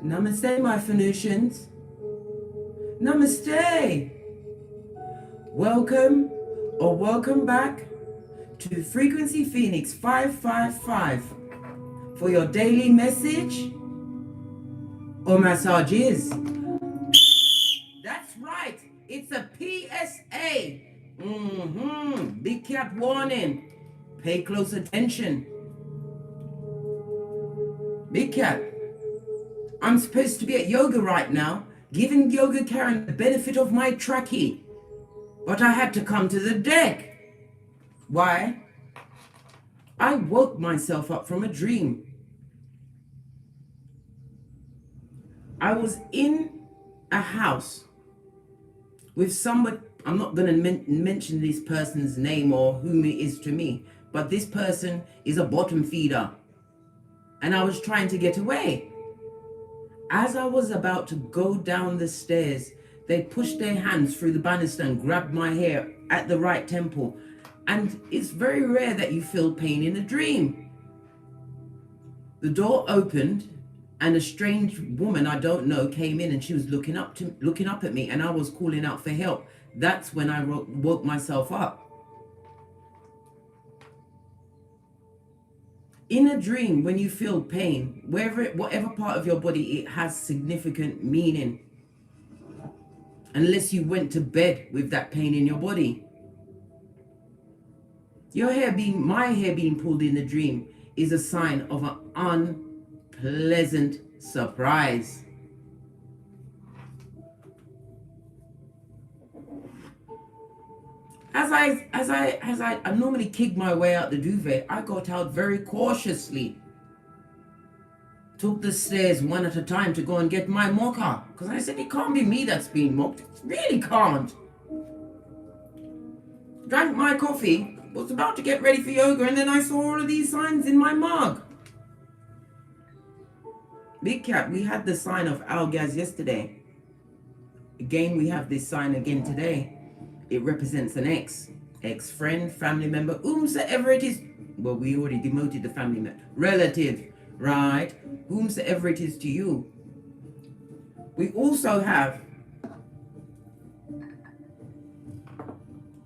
Namaste, my Phoenicians. Namaste. Welcome or welcome back to Frequency Phoenix 555 for your daily message or massages. That's right. It's a PSA. Big cat warning. Pay close attention. Big cat. I'm supposed to be at yoga right now, giving Yoga Karen the benefit of my trachea. But I had to come to the deck. Why? I woke myself up from a dream. I was in a house with somebody. I'm not going to mention this person's name or whom it is to me, but this person is a bottom feeder. And I was trying to get away. As I was about to go down the stairs, they pushed their hands through the banister and grabbed my hair at the right temple. And it's very rare that you feel pain in a dream. The door opened and a strange woman I don't know came in, and she was looking up at me, and I was calling out for help. That's when I woke myself up. In a dream, when you feel pain, whatever part of your body, it has significant meaning. Unless you went to bed with that pain in your body. My hair being pulled in the dream is a sign of an unpleasant surprise. As I normally kick my way out the duvet, I got out very cautiously. Took the stairs one at a time to go and get my mocha. Because I said, it can't be me that's being mocked. It really can't. Drank my coffee, was about to get ready for yoga, and then I saw all of these signs in my mug. Big cat, we had the sign of Algaz yesterday. Again, we have this sign again today. It represents an ex-friend, family member, whomsoever it is. Well, we already demoted the family member. Relative, right? Whomsoever it is to you. We also have,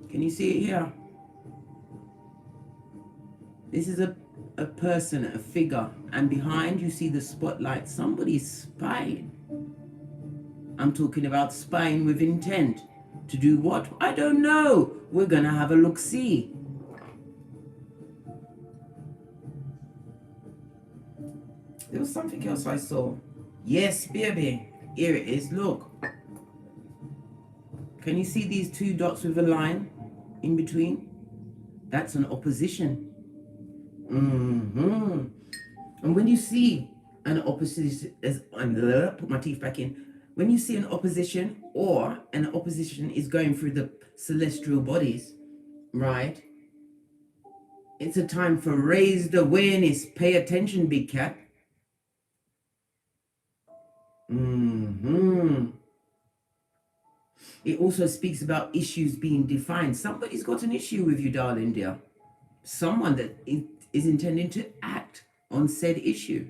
can you see it here? This is a person, a figure, and behind you see the spotlight. Somebody's spying. I'm talking about spying with intent. To do what? I don't know. We're going to have a look-see. There was something else I saw. Yes, baby. Here it is. Look. Can you see these two dots with a line in between? That's an opposition. And when you see an opposition, put my teeth back in. When you see an opposition, or an opposition is going through the celestial bodies, right? It's a time for raised awareness. Pay attention, big cat. It also speaks about issues being defined. Somebody's got an issue with you, darling dear. Someone that is intending to act on said issue.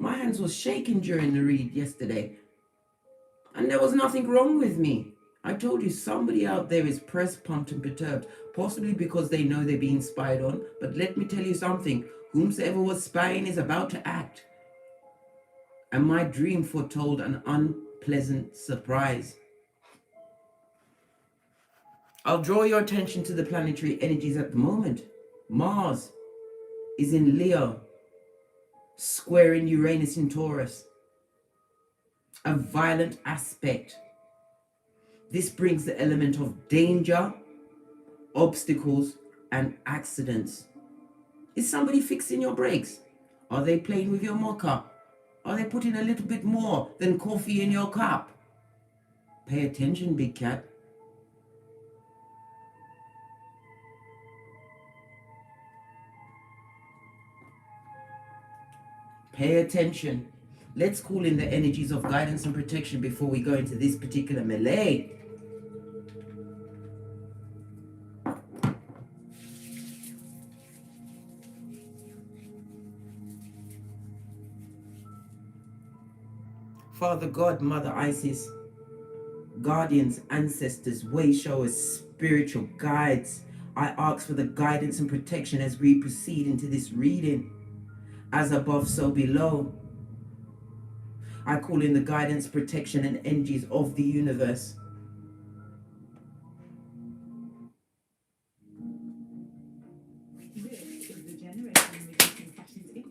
My hands were shaking during the read yesterday, and there was nothing wrong with me. I told you, somebody out there is pressed, pumped, and perturbed, possibly because they know they're being spied on. But let me tell you something, whomsoever was spying is about to act. And my dream foretold an unpleasant surprise. I'll draw your attention to the planetary energies at the moment. Mars is in Leo, squaring Uranus in Taurus. A violent aspect. This brings the element of danger, obstacles, and accidents. Is somebody fixing your brakes? Are they playing with your mocha? Are they putting a little bit more than coffee in your cup? Pay attention, big cat. Pay attention. Let's call in the energies of guidance and protection before we go into this particular melee. Father God, Mother Isis, guardians, ancestors, way showers, spiritual guides, I ask for the guidance and protection as we proceed into this reading. As above, so below. I call in the guidance, protection, and energies of the universe.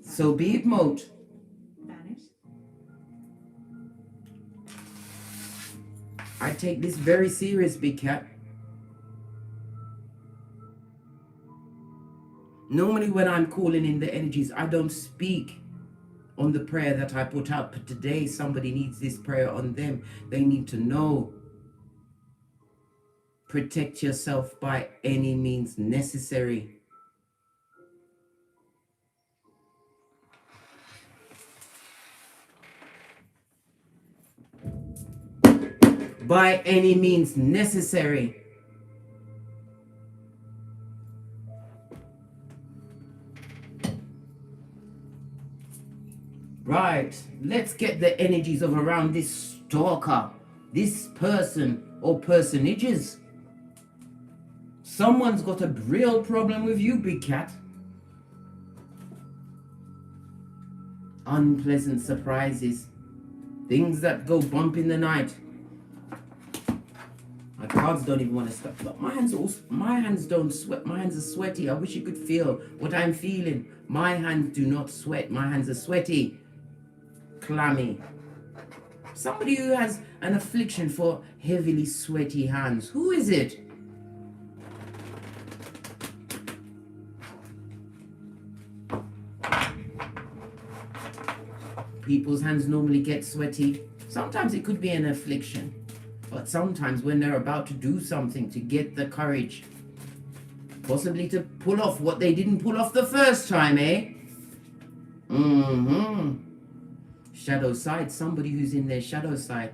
So be it mote. I take this very serious, big cat. Normally when I'm calling in the energies, I don't speak on the prayer that I put out, but today somebody needs this prayer on them. They need to know. Protect yourself by any means necessary. By any means necessary. Right, let's get the energies of around this stalker, this person or personages. Someone's got a real problem with you, big cat. Unpleasant surprises. Things that go bump in the night. My cards don't even want to stop. Look, my hands don't sweat. My hands are sweaty. I wish you could feel what I'm feeling. My hands do not sweat. My hands are sweaty. Clammy. Somebody who has an affliction for heavily sweaty hands. Who is it? People's hands normally get sweaty. Sometimes it could be an affliction. But sometimes when they're about to do something, to get the courage, possibly to pull off what they didn't pull off the first time, eh? Shadow side, somebody who's in their shadow side.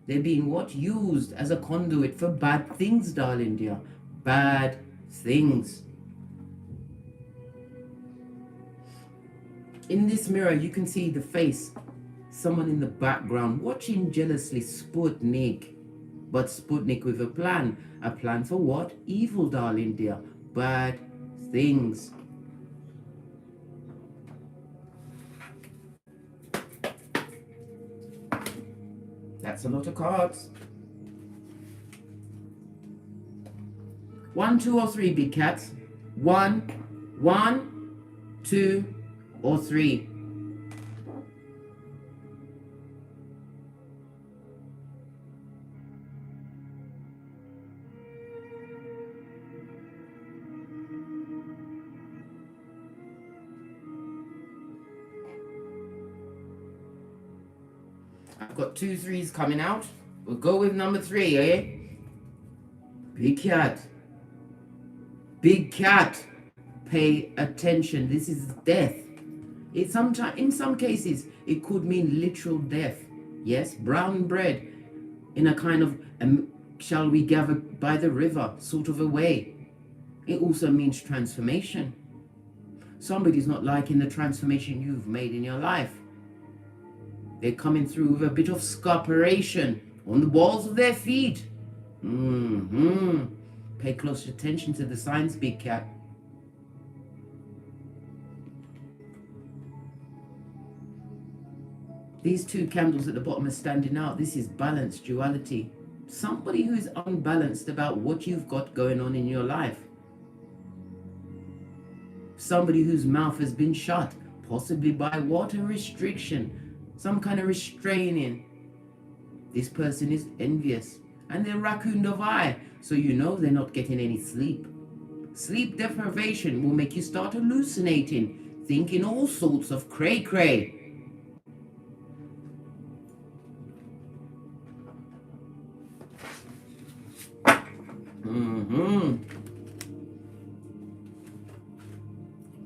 They're being what? Used as a conduit for bad things, darling dear. Bad things. In this mirror, you can see the face. Someone in the background watching jealously Sputnik. But Sputnik with a plan. A plan for what? Evil, darling dear. Bad things. That's a lot of cards. 1, 2, or 3, big cats. 1, 2, or 3. I've got 2 3s coming out. We'll go with number 3, eh? Big cat. Big cat. Pay attention. This is death. In some cases, it could mean literal death. Yes, brown bread in a kind of, shall we gather by the river sort of a way. It also means transformation. Somebody's not liking the transformation you've made in your life. They're coming through with a bit of scarperation on the balls of their feet. Pay close attention to the signs, big cat. These 2 candles at the bottom are standing out. This is balance, duality. Somebody who's unbalanced about what you've got going on in your life. Somebody whose mouth has been shut, possibly by water restriction. Some kind of restraining. This person is envious. And they're raccooned of eye. So you know they're not getting any sleep. Sleep deprivation will make you start hallucinating. Thinking all sorts of cray-cray.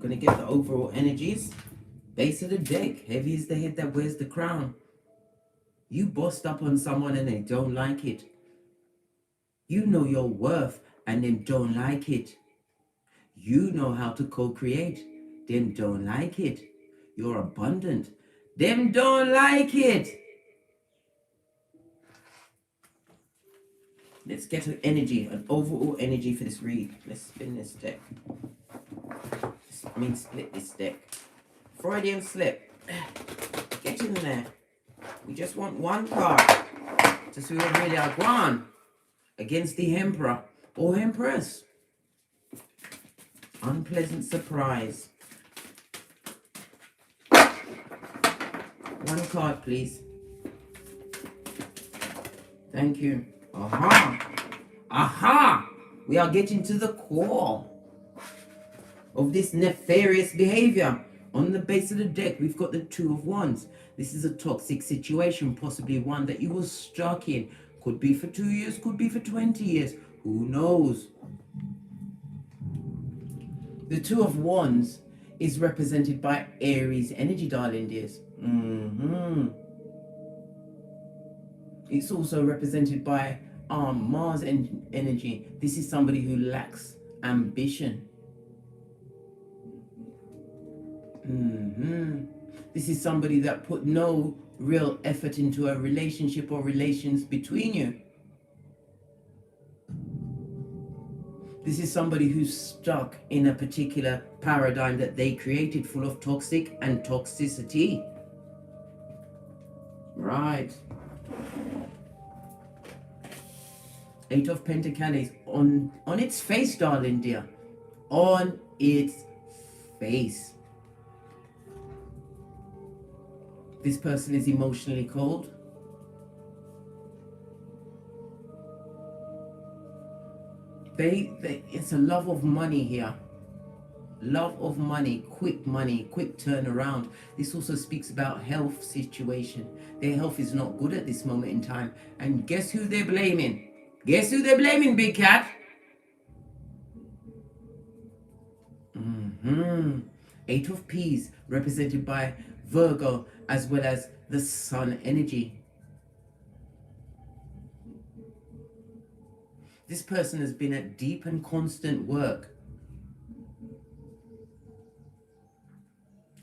Gonna get the overall energies. Base of the deck. Heavy is the head that wears the crown. You bossed up on someone and they don't like it. You know your worth and them don't like it. You know how to co-create. Them don't like it. You're abundant. Them don't like it. Let's get an energy, an overall energy for this read. Let's spin this deck. Split this deck. Freudian slip. Get in there. We just want one card to see what really are gone against the Emperor or Empress. Unpleasant surprise. One card, please. Thank you. Aha! Aha! We are getting to the core of this nefarious behavior. On the base of the deck, we've got the Two of Wands. This is a toxic situation, possibly one that you were stuck in. Could be for 2 years, could be for 20 years. Who knows? The Two of Wands is represented by Aries energy, darling dears. It's also represented by Mars energy. This is somebody who lacks ambition. This is somebody that put no real effort into a relationship or relations between you. This is somebody who's stuck in a particular paradigm that they created, full of toxic and toxicity. Right. Eight of Pentacles on its face, darling dear. On its face. This person is emotionally cold. It's a love of money here. Love of money, quick turnaround. This also speaks about health situation. Their health is not good at this moment in time. And guess who they're blaming? Guess who they're blaming, big cat? Eight of Peas, represented by Virgo, as well as the Sun energy. This person has been at deep and constant work.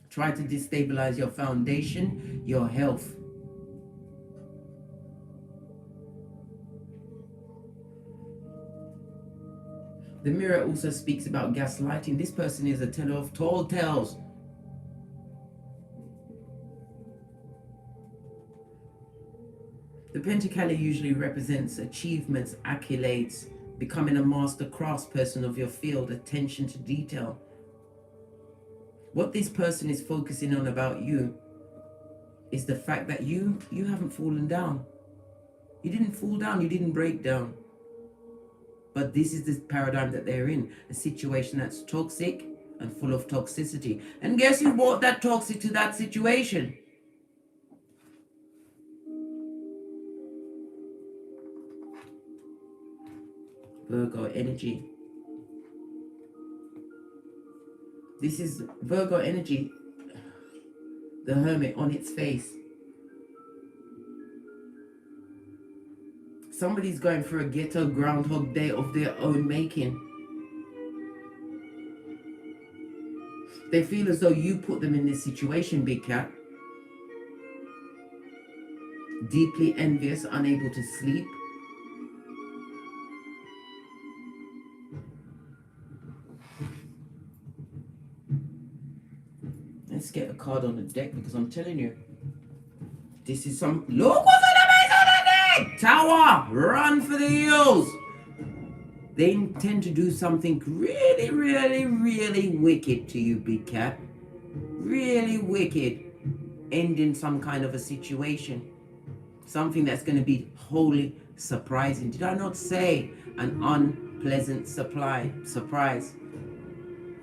Try to destabilize your foundation, your health. The mirror also speaks about gaslighting. This person is a teller of tall tales. The Pentacle usually represents achievements, accolades, becoming a master craftsperson of your field, attention to detail. What this person is focusing on about you is the fact that you haven't fallen down. You didn't fall down, you didn't break down. But this is the paradigm that they're in, a situation that's toxic and full of toxicity. And guess who brought that toxic to that situation? Virgo energy. This is Virgo energy, the Hermit on its face. Somebody's going for a ghetto Groundhog Day of their own making. They feel as though you put them in this situation, big cat. Deeply envious, unable to sleep. Let's get a card on the deck, because I'm telling you, this is some... Look what's on the base of the deck! Tower! Run for the hills! They intend to do something really, really, really wicked to you, big cat. Really wicked. Ending some kind of a situation. Something that's going to be wholly surprising. Did I not say an unpleasant surprise?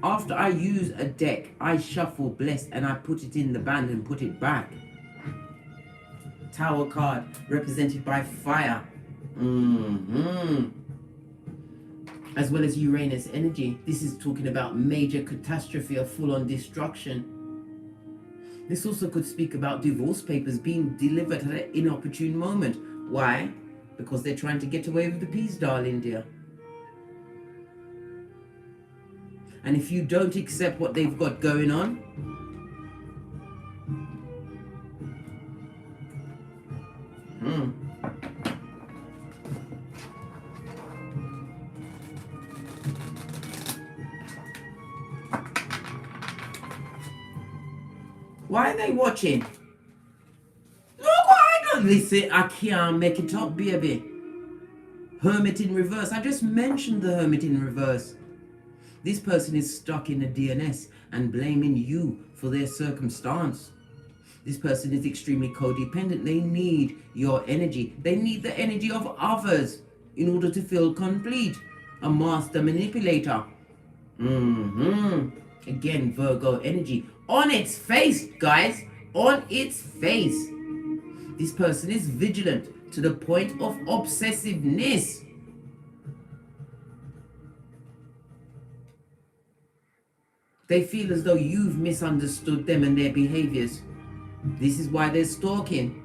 After I use a deck, I shuffle blessed and I put it in the band and put it back. Tower card represented by fire. As well as Uranus energy. This is talking about major catastrophe or full-on destruction. This also could speak about divorce papers being delivered at an inopportune moment. Why? Because they're trying to get away with the peace, darling dear. And if you don't accept what they've got going on, Why are they watching? Look what I done. Listen, I can't make it up, baby. Hermit in reverse. I just mentioned the Hermit in reverse. This person is stuck in a DNS and blaming you for their circumstance. This person is extremely codependent. They need your energy. They need the energy of others in order to feel complete. A master manipulator. Again, Virgo energy. On its face, guys. On its face. This person is vigilant to the point of obsessiveness. They feel as though you've misunderstood them and their behaviors. This is why they're stalking.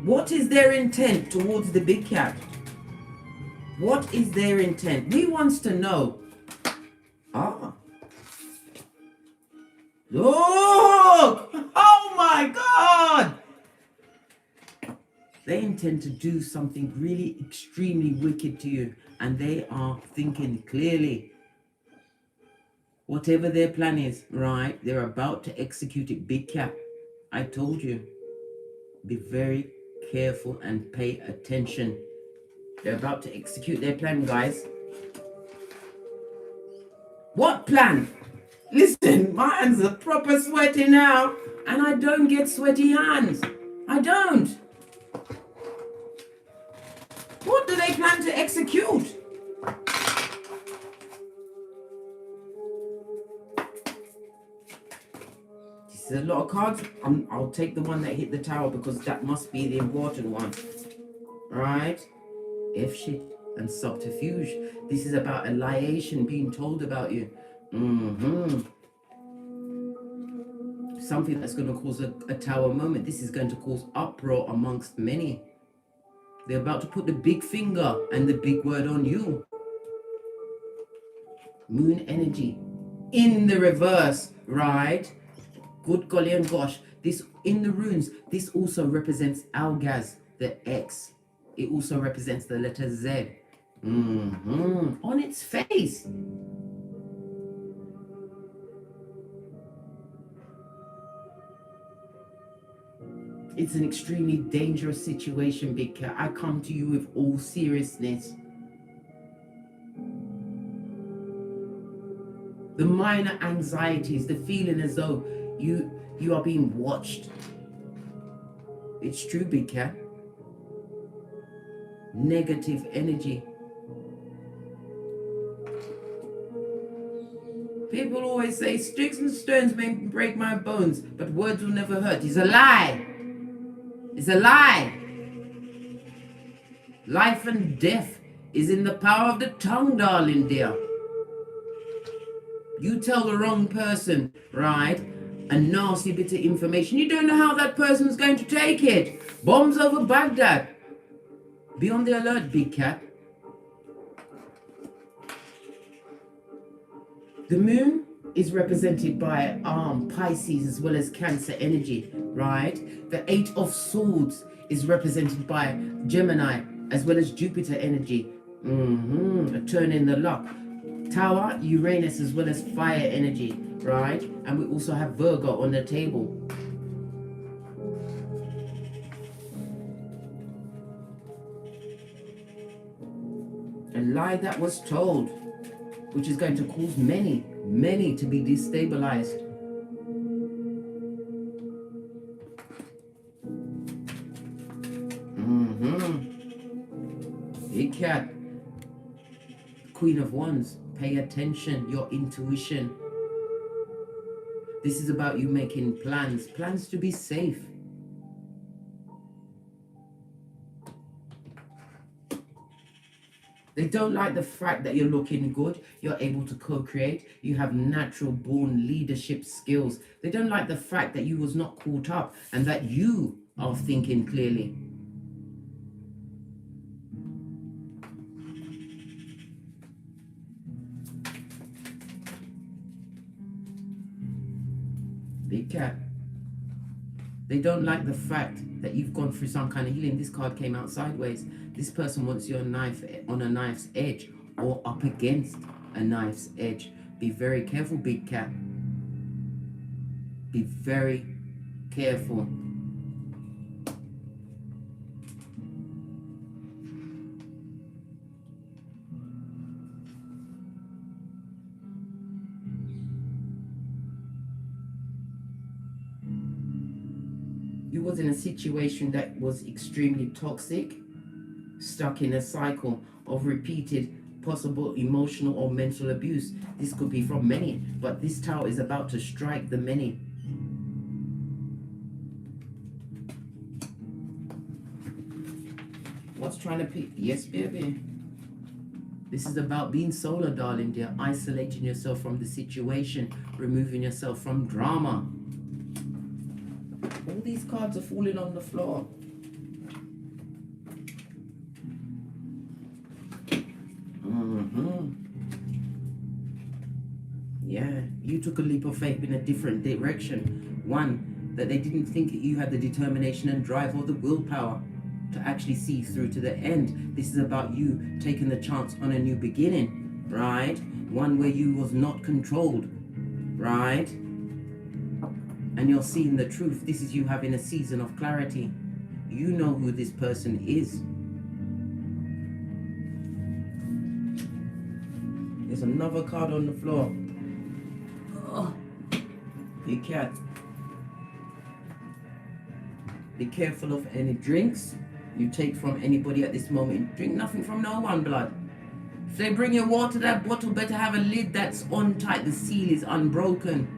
What is their intent towards the big cat? What is their intent? We wants to know. Look! Oh my God! They intend to do something really extremely wicked to you, and they are thinking clearly. Whatever their plan is, right, they're about to execute it, big cat. I told you, be very careful and pay attention. They're about to execute their plan, guys. What plan? Listen, my hands are proper sweaty now, and I don't get sweaty hands. I don't. What do they plan to execute? This is a lot of cards. I'll take the one that hit the tower because that must be the important one. Right? F shit and subterfuge. This is about a liation being told about you. Something that's going to cause a tower moment. This is going to cause uproar amongst many. They're about to put the big finger and the big word on you. Moon energy in the reverse, right? Good golly and gosh. This in the runes, this also represents Algaz, the X. It also represents the letter Z. On its face. It's an extremely dangerous situation, big cat. I come to you with all seriousness. The minor anxieties, the feeling as though you are being watched. It's true, big cat. Negative energy. People always say sticks and stones may break my bones, but words will never hurt. It's a lie. It's a lie. Life and death is in the power of the tongue, darling dear. You tell the wrong person, right, a nasty bit of information, you don't know how that person's going to take it. Bombs over Baghdad. Be on the alert, big cat. The moon is represented by Pisces as well as Cancer energy, right? The 8 of Swords is represented by Gemini as well as Jupiter energy. A turn in the luck. Tower, Uranus as well as fire energy, right? And we also have Virgo on the table. A lie that was told, which is going to cause many to be destabilized. Big cat. Queen of Wands. Pay attention, your intuition. This is about you making plans to be safe. They don't like the fact that you're looking good, you're able to co-create, you have natural born leadership skills. They don't like the fact that you was not caught up and that you are thinking clearly. Big cat. They don't like the fact that you've gone through some kind of healing. This card came out sideways. This person wants your knife on a knife's edge or up against a knife's edge. Be very careful, big cat. Be very careful. You was in a situation that was extremely toxic, stuck in a cycle of repeated possible emotional or mental abuse. This could be from many, but this tower is about to strike the many. What's trying to pick? Yes, baby. This is about being solar, darling dear. Isolating yourself from the situation, removing yourself from drama. All these cards are falling on the floor. Yeah, you took a leap of faith in a different direction. One, that they didn't think you had the determination and drive or the willpower to actually see through to the end. This is about you taking the chance on a new beginning, right? One where you was not controlled, right? And you're seeing the truth. This is you having a season of clarity. You know who this person is. There's another card on the floor. Oh, big cat. Be careful of any drinks you take from anybody at this moment. Drink nothing from no one, blood. If they bring you water, that bottle better have a lid that's on tight. The seal is unbroken.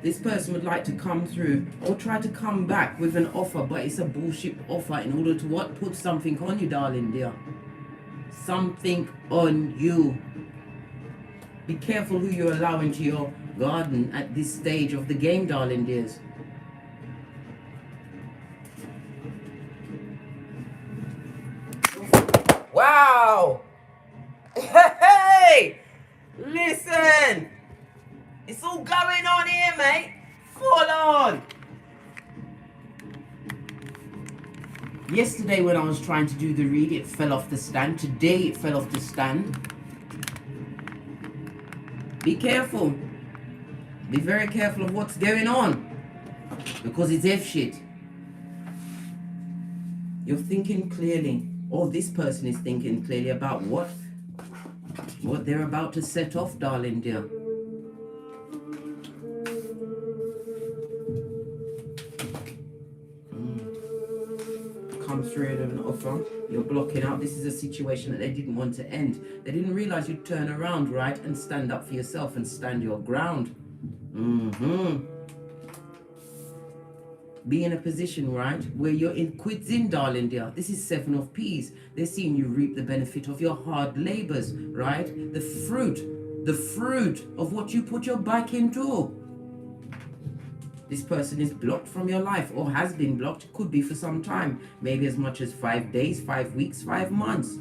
This person would like to come through or try to come back with an offer, but it's a bullshit offer in order to what? Put something on you, darling dear. Something on you. Be careful who you allow into your garden at this stage of the game, darling dears. Wow! Hey! Listen! It's all going on here, mate. Full on. Yesterday when I was trying to do the read, it fell off the stand. Today it fell off the stand. Be careful. Be very careful of what's going on. Because it's F shit. You're thinking clearly. Or this person is thinking clearly about what they're about to set off, darling dear. Comes through with an offer. You're blocking out. This is a situation that they didn't want to end. They didn't realize you'd turn around, right, and stand up for yourself and stand your ground. Be in a position, right, where you're in quids in, darling dear. This is 7 of Peas. They're seeing you reap the benefit of your hard labors, right? The fruit of what you put your back into. This person is blocked from your life or has been blocked. Could be for some time. Maybe as much as 5 days, 5 weeks, 5 months,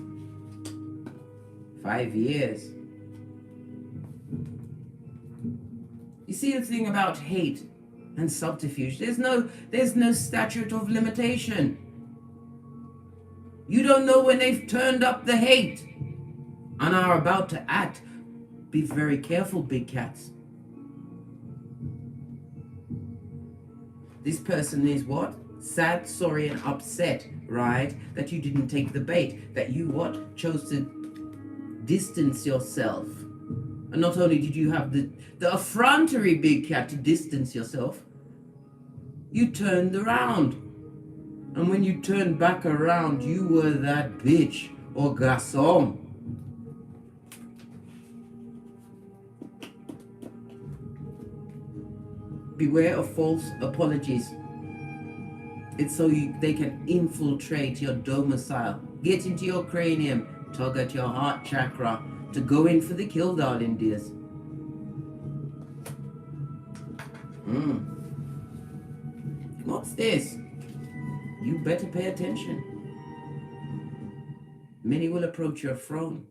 5 years. You see the thing about hate and subterfuge. There's no statute of limitation. You don't know when they've turned up the hate and are about to act. Be very careful, big cats. This person is what? Sad, sorry, and upset, right? That you didn't take the bait. That you what? Chose to distance yourself. And not only did you have the effrontery, big cat, to distance yourself, you turned around. And when you turned back around, you were that bitch or garçon. Beware of false apologies. It's so they can infiltrate your domicile, get into your cranium, tug at your heart chakra to go in for the kill, darling dears. What's this? You better pay attention. Many will approach your throne,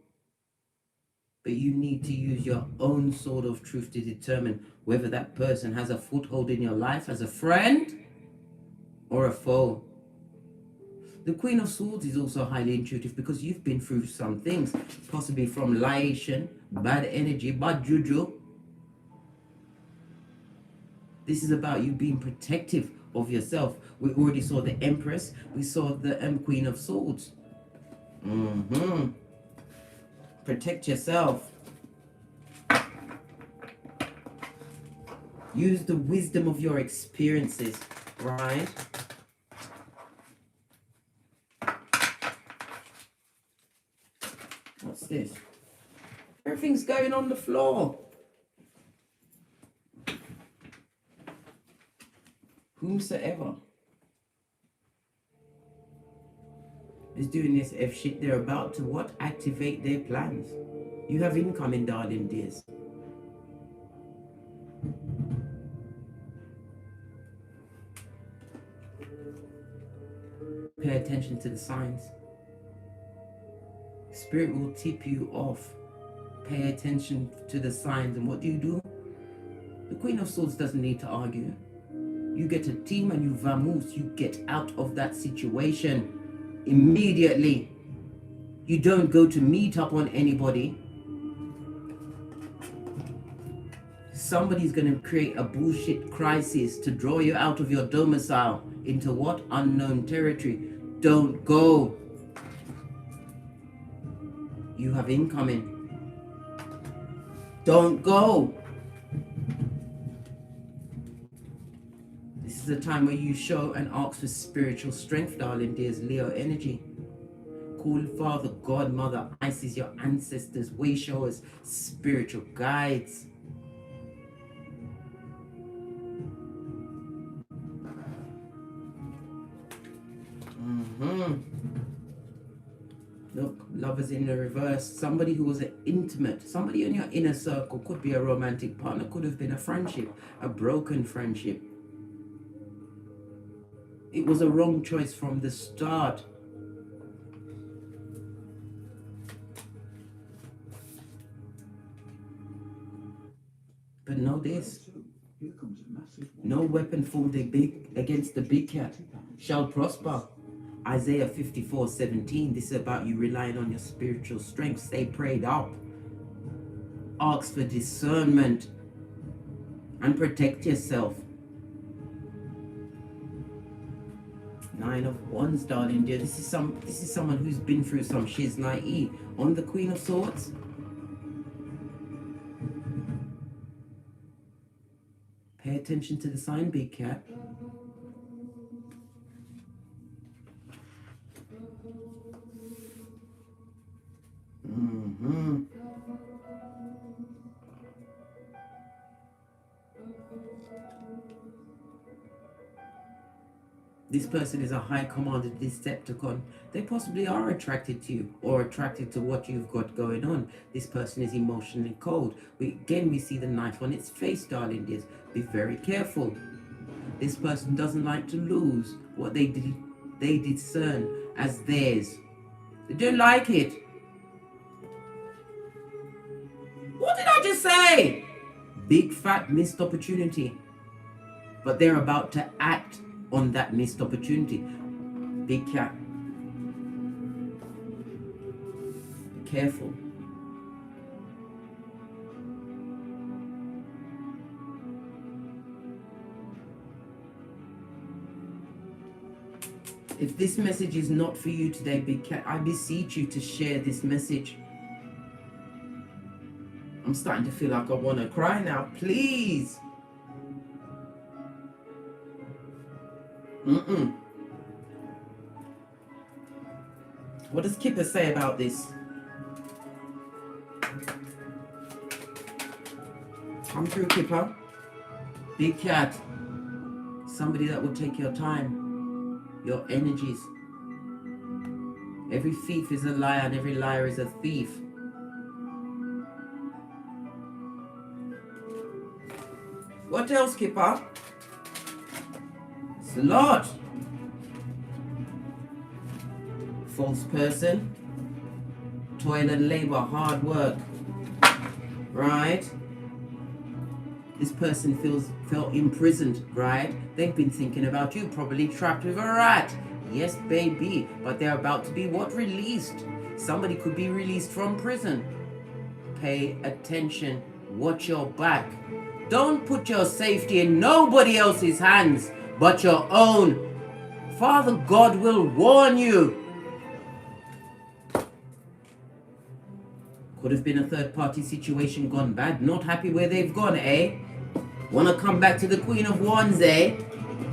but you need to use your own sword of truth to determine whether that person has a foothold in your life as a friend or a foe. The Queen of Swords is also highly intuitive because you've been through some things, possibly from liation, bad energy, bad juju. This is about you being protective of yourself. We already saw the Empress. We saw the Queen of Swords. Protect yourself. Use the wisdom of your experiences, right? What's this? Everything's going on the floor. Whomsoever is doing this F shit, they're about to what? Activate their plans. You have incoming, darling dears. Pay attention to the signs. Spirit will tip you off. Pay attention to the signs. And what do? The Queen of Swords doesn't need to argue. You get a team and you vamoose. You get out of that situation immediately. You don't go to meet up on anybody. Somebody's going to create a bullshit crisis to draw you out of your domicile into what? Unknown territory. Don't go. You have incoming. Don't go. This is a time where you show and ask for spiritual strength, darling dears. Leo energy. Call Father, God, Mother, Isis, your ancestors, way showers, spiritual guides. Look, lovers in the reverse. Somebody who was an intimate, somebody in your inner circle, could be a romantic partner, could have been a friendship, a broken friendship. It was a wrong choice from the start. But know this. No weapon formed against the big cat shall prosper. Isaiah 54:17. This is about you relying on your spiritual strength. Stay prayed up. Ask for discernment and protect yourself. 9 of Wands, darling dear. This is someone who's been through some shiznai on the Queen of Swords. Pay attention to the sign, big cat. This person is a high commander Decepticon. They possibly are attracted to you or attracted to what you've got going on. This person is emotionally cold. Again, we see the knife on its face, darling dears. Be very careful. This person doesn't like to lose what they discern as theirs. They don't like it. What did I just say? Big fat missed opportunity. But they're about to act on that missed opportunity. Big cat. Be careful. If this message is not for you today, big cat, I beseech you to share this message. I'm starting to feel like I want to cry now. Please. What does Kipper say about this? Come through, Kipper. Big cat. Somebody that will take your time, your energies. Every thief is a liar and every liar is a thief. What else, Kipper? It's a lot. False person. Toil and labor, hard work. Right? This person felt imprisoned, right? They've been thinking about you, probably trapped with a rat. Yes, baby, but they're about to be what? Released. Somebody could be released from prison. Pay attention. Watch your back. Don't put your safety in nobody else's hands but your own. Father God will warn you. Could have been a third-party situation gone bad. Not happy where they've gone, eh? Want to come back to the Queen of Wands, eh?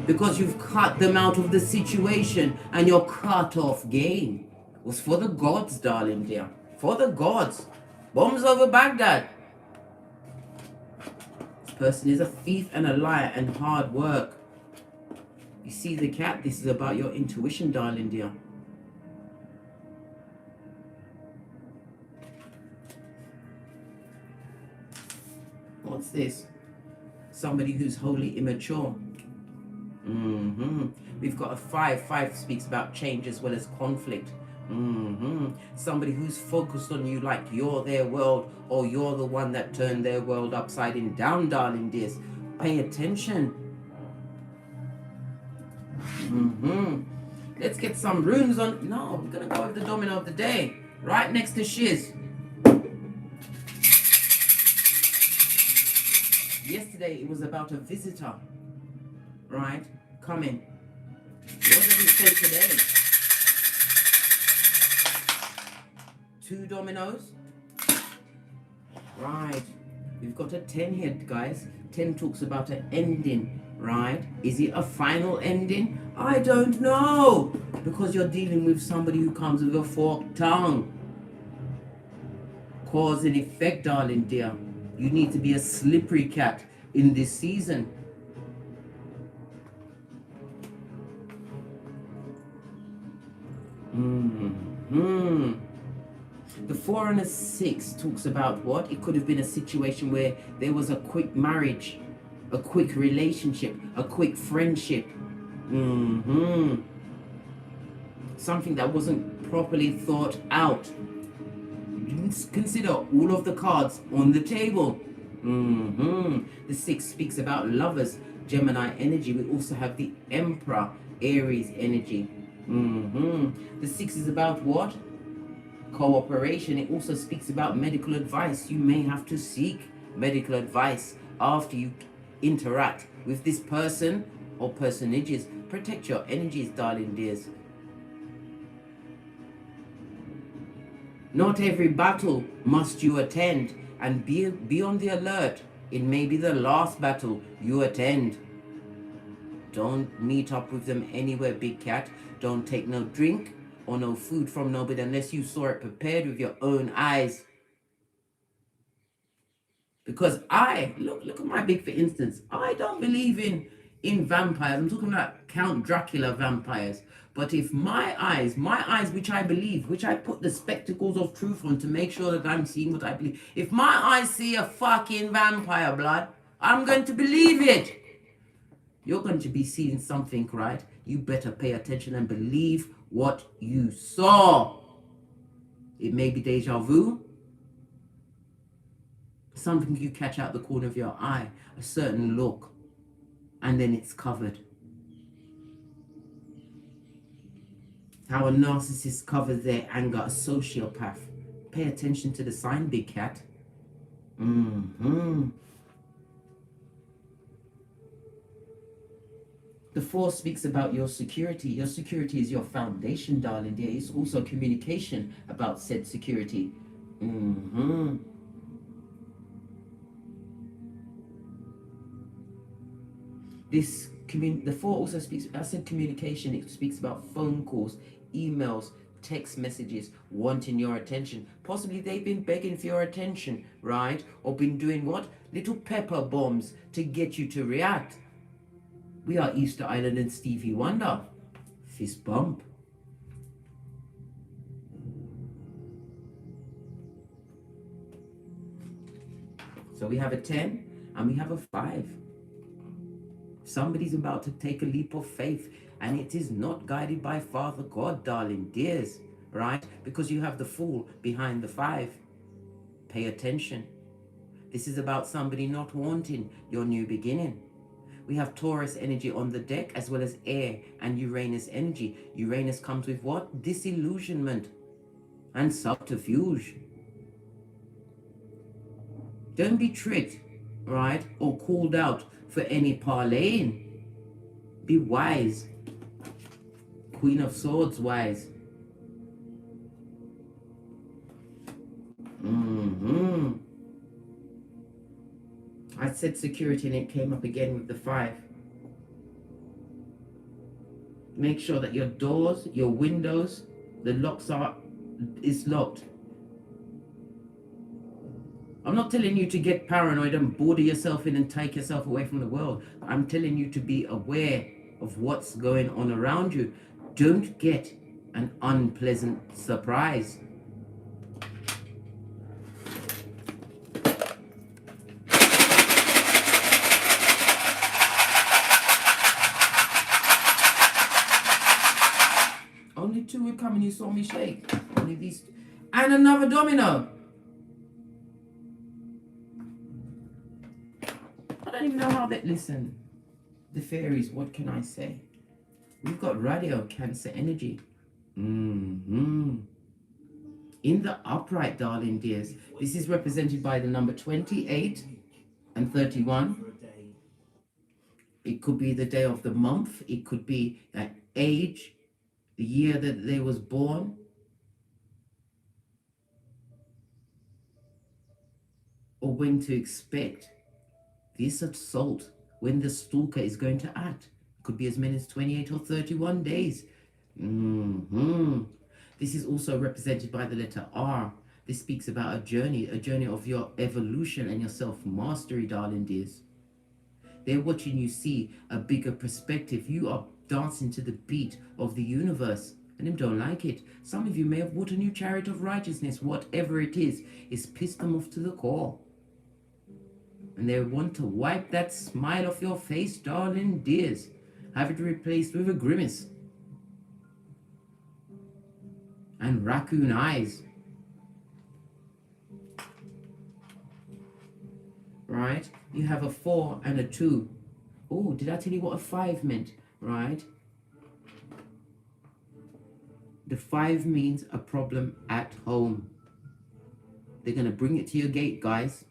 Because you've cut them out of the situation and your cut-off game was for the gods, darling dear. For the gods. Bombs over Baghdad. This person is a thief and a liar and hard work. You see the cat? This is about your intuition, darling dear. What's this? Somebody who's wholly immature. We've got a 5. 5 speaks about change as well as conflict. Somebody who's focused on you like you're their world, or you're the one that turned their world upside down, darling dears. Pay attention. Let's get some runes on. No, we're gonna go with the domino of the day, right next to Shiz. Yesterday it was about a visitor, right? Coming. What does it say today? 2 dominoes. Right. We've got a 10 here, guys. 10 talks about an ending, right? Is it a final ending? I don't know. Because you're dealing with somebody who comes with a forked tongue. Cause and effect, darling dear. You need to be a slippery cat in this season. The 4 and a 6 talks about what? It could have been a situation where there was a quick marriage, a quick relationship, a quick friendship. Something that wasn't properly thought out. Consider all of the cards on the table. The 6 speaks about lovers, Gemini energy. We also have the Emperor, Aries energy. The 6 is about what? Cooperation. It also speaks about medical advice. You may have to seek medical advice after you interact with this person or personages. Protect your energies, darling dears. Not every battle must you attend, and be on the alert. It may be the last battle you attend. Don't meet up with them anywhere, big cat. Don't take no drink or no food from nobody unless you saw it prepared with your own eyes. Because look at my big, for instance, I don't believe in vampires. I'm talking about Count Dracula vampires. But if my eyes, which I believe, which I put the spectacles of truth on to make sure that I'm seeing what I believe. If my eyes see a fucking vampire, blood, I'm going to believe it. You're going to be seeing something, right? You better pay attention and believe what you saw. It may be deja vu. Something you catch out the corner of your eye, a certain look, and then it's covered. How a narcissist covers their anger, a sociopath. Pay attention to the sign, big cat. The 4 speaks about your security. Your security is your foundation, darling dear. It's also communication about said security. The 4 also speaks, I said communication, it speaks about phone calls, emails, text messages, wanting your attention. Possibly they've been begging for your attention, right? Or been doing what? Little pepper bombs to get you to react. We are Easter Island and Stevie Wonder. Fist bump. So we have a 10 and we have a 5. Somebody's about to take a leap of faith, and it is not guided by Father God, darling dears, right? Because you have the Fool behind the 5. Pay attention. This is about somebody not wanting your new beginning. We have Taurus energy on the deck, as well as air and Uranus energy. Uranus comes with what? Disillusionment and subterfuge. Don't be tricked, right? Or called out for any parlaying. Be wise. Queen of Swords wise. I said security and it came up again with the 5. Make sure that your doors, your windows, the locks is locked. I'm not telling you to get paranoid and border yourself in and take yourself away from the world. I'm telling you to be aware of what's going on around you. Don't get an unpleasant surprise. Only 2 would come and you saw me shake. Only these. And another domino. I don't even know how that. Listen, the fairies, what can I say? We've got radio Cancer energy. In the upright, darling dears. This is represented by the number 28 and 31. It could be the day of the month. It could be an age, the year that they was born. Or when to expect this assault, when the stalker is going to act. Could be as many as 28 or 31 days. This is also represented by the letter R. This speaks about a journey of your evolution and your self-mastery, darling dears. They're watching you see a bigger perspective. You are dancing to the beat of the universe, and them don't like it. Some of you may have bought a new chariot of righteousness. Whatever it is, it's pissed them off to the core. And they want to wipe that smile off your face, darling dears. Have it replaced with a grimace. And raccoon eyes. Right? You have a 4 and a 2. Oh, did I tell you what a 5 meant? Right? The 5 means a problem at home. They're going to bring it to your gate, guys.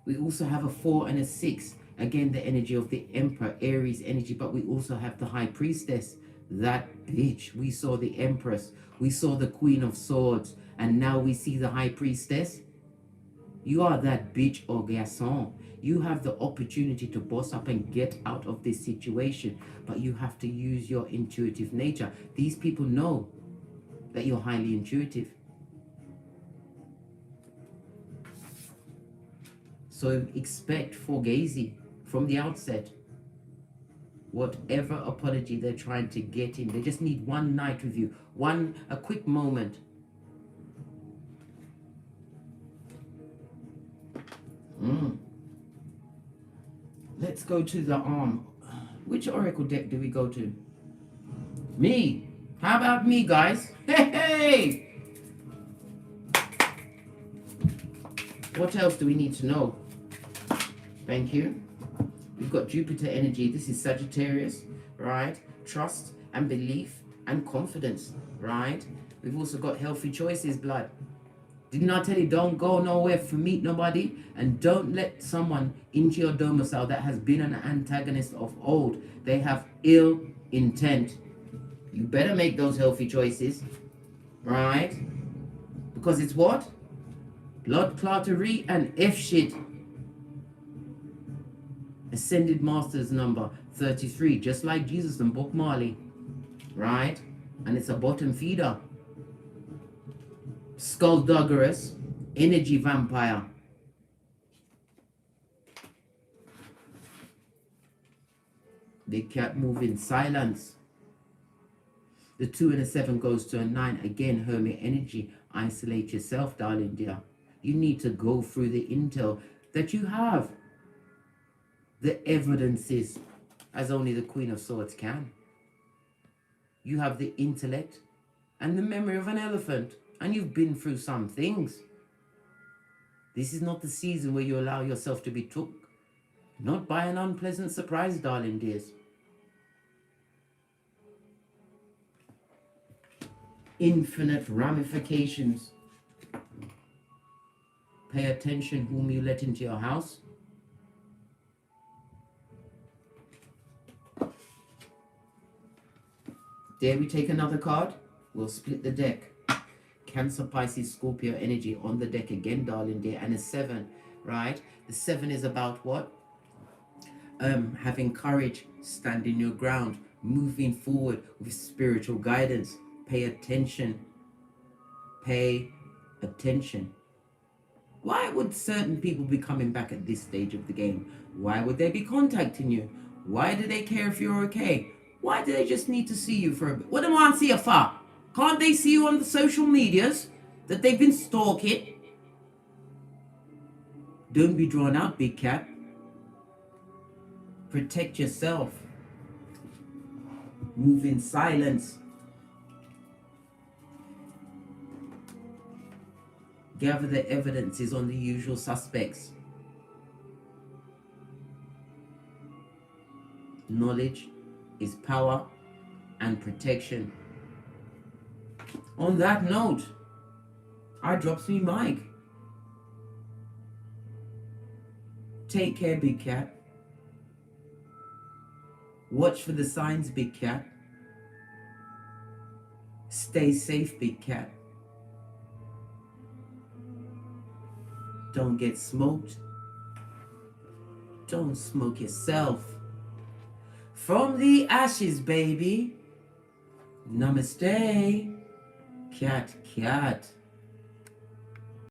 We also have a 4 and a 6. Again, the energy of the Emperor, Aries energy. But we also have the High Priestess. That bitch. We saw the Empress. We saw the Queen of Swords. And now we see the High Priestess. You are that bitch or garçon. You have the opportunity to boss up and get out of this situation. But you have to use your intuitive nature. These people know that you're highly intuitive. So expect fugazi from the outset. Whatever apology they're trying to get in, they just need one night with you, a quick moment. Let's go to the which oracle deck do we go to? Me. How about me, guys? Hey! What else do we need to know? Thank you. We've got Jupiter energy. This is Sagittarius, right? Trust and belief and confidence, right? We've also got healthy choices, blood. Didn't I tell you, don't go nowhere for meet nobody, and don't let someone into your domicile that has been an antagonist of old. They have ill intent. You better make those healthy choices, right? Because it's what? Blood clottery and F shit. Ascended Masters number 33, just like Jesus and Bob Marley, right? And it's a bottom feeder. Skullduggerous, energy vampire. They can't move in silence. The 2 and a 7 goes to a 9. Again, hermit energy. Isolate yourself, darling dear. You need to go through the intel that you have. The evidences, as only the Queen of Swords can. You have the intellect and the memory of an elephant. And you've been through some things. This is not the season where you allow yourself to be took. Not by an unpleasant surprise, darling dears. Infinite ramifications. Pay attention whom you let into your house. Dare we take another card? We'll split the deck. Cancer, Pisces, Scorpio energy on the deck again, darling dear. And a 7, right? The 7 is about what? Having courage, standing your ground, moving forward with spiritual guidance. Pay attention. Pay attention. Why would certain people be coming back at this stage of the game? Why would they be contacting you? Why do they care if you're okay? Why do they just need to see you for a bit? What do they want to see you for? Can't they see you on the social medias that they've been stalking? Don't be drawn out, big cat. Protect yourself. Move in silence. Gather the evidences on the usual suspects. Knowledge is power and protection. On that note, I drops me mic. Take care, big cat. Watch for the signs, big cat. Stay safe, big cat. Don't get smoked. Don't smoke yourself. From the ashes, baby. Namaste. Cat, cat.